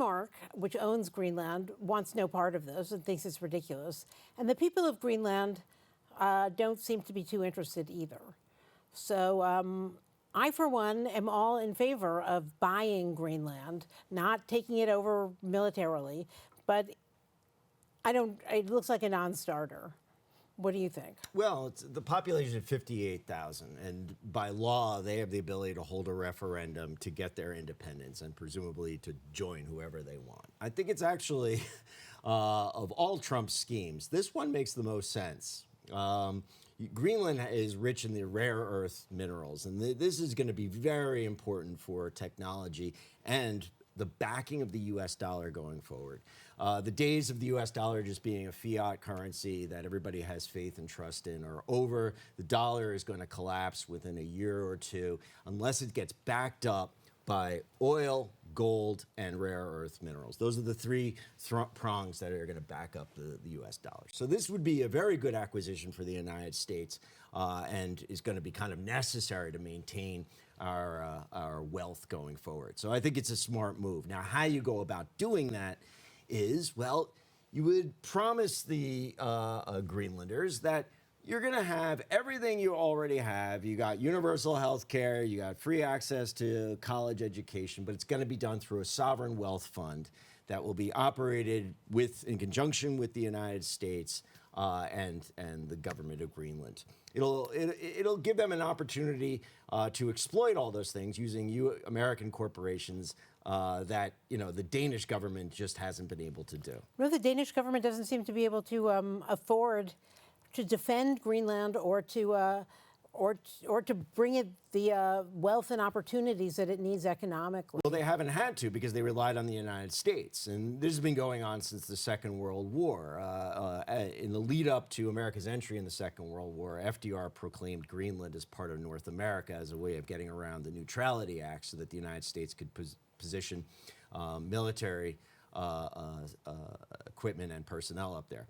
Denmark, which owns Greenland, wants no part of this and thinks it's ridiculous. And the people of Greenland don't seem to be too interested either. So I, for one, am all in favor of buying Greenland, not taking it over militarily, but it looks like a non-starter. What do you think? Well, it's the population of 58,000, and by law, they have the ability to hold a referendum to get their independence and presumably to join whoever they want. I think it's actually, of all Trump's schemes, this one makes the most sense. Greenland is rich in the rare earth minerals, and this is going to be very important for technology and the backing of the U.S. dollar going forward. The days of the U.S. dollar just being a fiat currency that everybody has faith and trust in are over. The dollar is going to collapse within a year or two unless it gets backed up by oil, gold, and rare earth minerals. Those are the three prongs that are going to back up the U.S. dollar. So this would be a very good acquisition for the United States and is going to be kind of necessary to maintain our wealth going forward. So I think it's a smart move. Now, how you go about doing that is, well, you would promise the Greenlanders that you're going to have everything you already have. You got universal health care, you got free access to college education, but it's going to be done through a sovereign wealth fund that will be operated in conjunction with the United States and the government of Greenland. It'll give them an opportunity to exploit all those things using American corporations that the Danish government just hasn't been able to do. No, the Danish government doesn't seem to be able to afford to defend Greenland or to bring it the wealth and opportunities that it needs economically. Well, they haven't had to because they relied on the United States. And this has been going on since the Second World War. In the lead up to America's entry in the Second World War, FDR proclaimed Greenland as part of North America as a way of getting around the Neutrality Act so that the United States could position military equipment and personnel up there.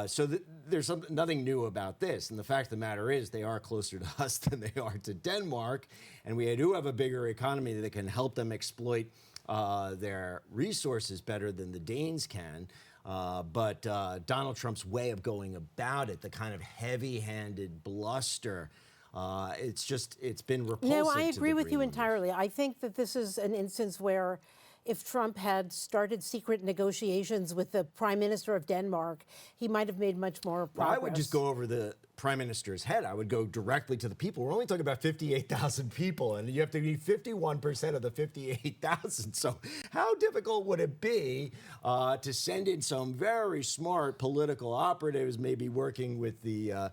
So there's nothing new about this. And the fact of the matter is they are closer to us than they are to Denmark. And we do have a bigger economy that can help them exploit their resources better than the Danes can. But Donald Trump's way of going about it, the kind of heavy-handed bluster, it's been repulsive. No, I agree with you Greenlanders. entirely. I think that this is an instance where if Trump had started secret negotiations with the Prime Minister of Denmark, he might have made much more progress. Well, I would just go over the Prime Minister's head. I would go directly to the people. We're only talking about 58,000 people, and you have to be 51% of the 58,000. So how difficult would it be to send in some very smart political operatives, maybe working with the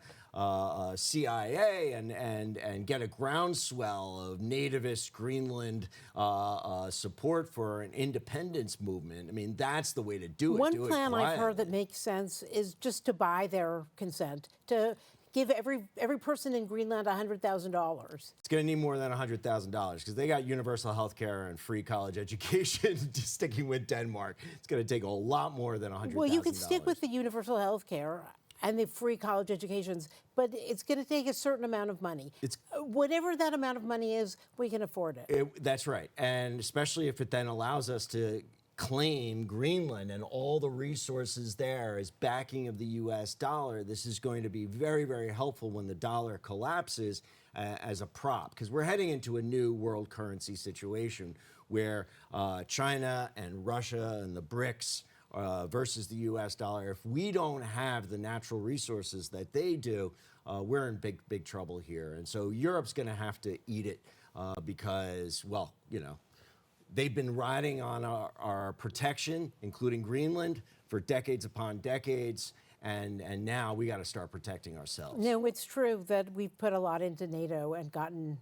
CIA and get a groundswell of nativist Greenland support for an independence movement? I mean, that's the way to do it. One plan I've heard that makes sense is just to buy their consent, to give every person in Greenland $100,000. It's going to need more than $100,000 because they got universal health care and free college education. Just sticking with Denmark, it's going to take a lot more than $100,000. Well, you could stick with the universal health care and the free college educations, but it's going to take a certain amount of money. Whatever that amount of money is, we can afford it. That's right. And especially if it then allows us to claim Greenland and all the resources there as backing of the U.S. dollar, this is going to be very, very helpful when the dollar collapses as a prop, because we're heading into a new world currency situation where China and Russia and the BRICS versus the U.S. dollar. If we don't have the natural resources that they do, we're in big trouble here. And so Europe's going to have to eat it because, well, they've been riding on our protection, including Greenland, for decades upon decades. And now we got to start protecting ourselves. No, it's true that we've put a lot into NATO and gotten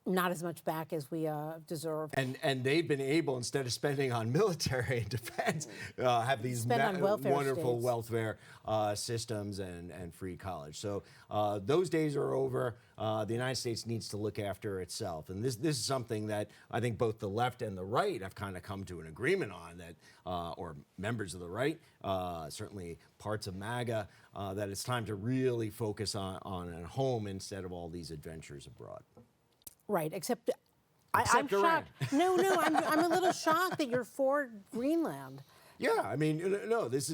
not as much back as we deserve. And they've been able, instead of spending on military and defense, have these wonderful welfare systems and free college. So those days are over. The United States needs to look after itself. And this is something that I think both the left and the right have kind of come to an agreement on, that, or members of the right, certainly parts of MAGA, that it's time to really focus on at home instead of all these adventures abroad. Right, except I'm Except Iran. shocked. No, I'm a little shocked that you're for Greenland. Yeah, I mean, no, this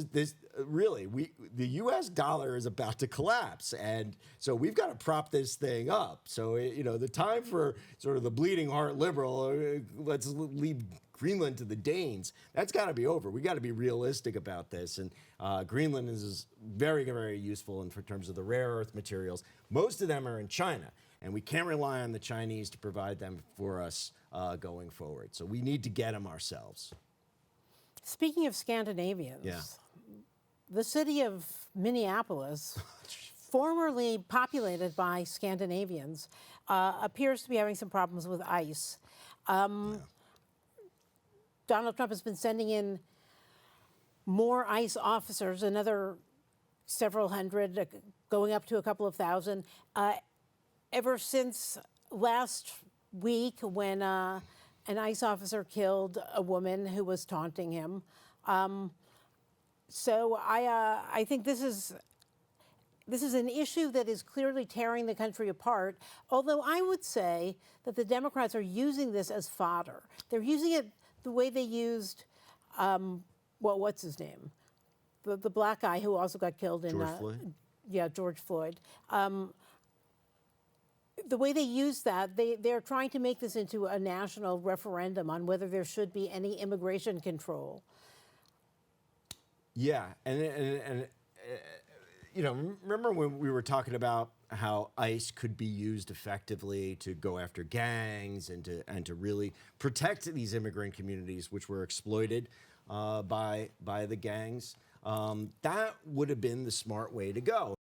really, the U.S. dollar is about to collapse, and so we've got to prop this thing up. So the time for sort of the bleeding heart liberal, let's leave Greenland to the Danes. That's got to be over. We got to be realistic about this, and Greenland is very, very useful in terms of the rare earth materials. Most of them are in China, and we can't rely on the Chinese to provide them for us going forward. So we need to get them ourselves. Speaking of Scandinavians, Yeah. the city of Minneapolis, formerly populated by Scandinavians, appears to be having some problems with ICE. Donald Trump has been sending in more ICE officers, another several hundred, going up to a couple of thousand, ever since last week when an ICE officer killed a woman who was taunting him. So I think this is an issue that is clearly tearing the country apart, although I would say that the Democrats are using this as fodder. They're using it the way they used, what's his name? The black guy who also got killed in... George Floyd? Yeah, George Floyd. The way they use that, they're trying to make this into a national referendum on whether there should be any immigration control. Yeah, and remember when we were talking about how ICE could be used effectively to go after gangs and to really protect these immigrant communities which were exploited by the gangs? That would have been the smart way to go.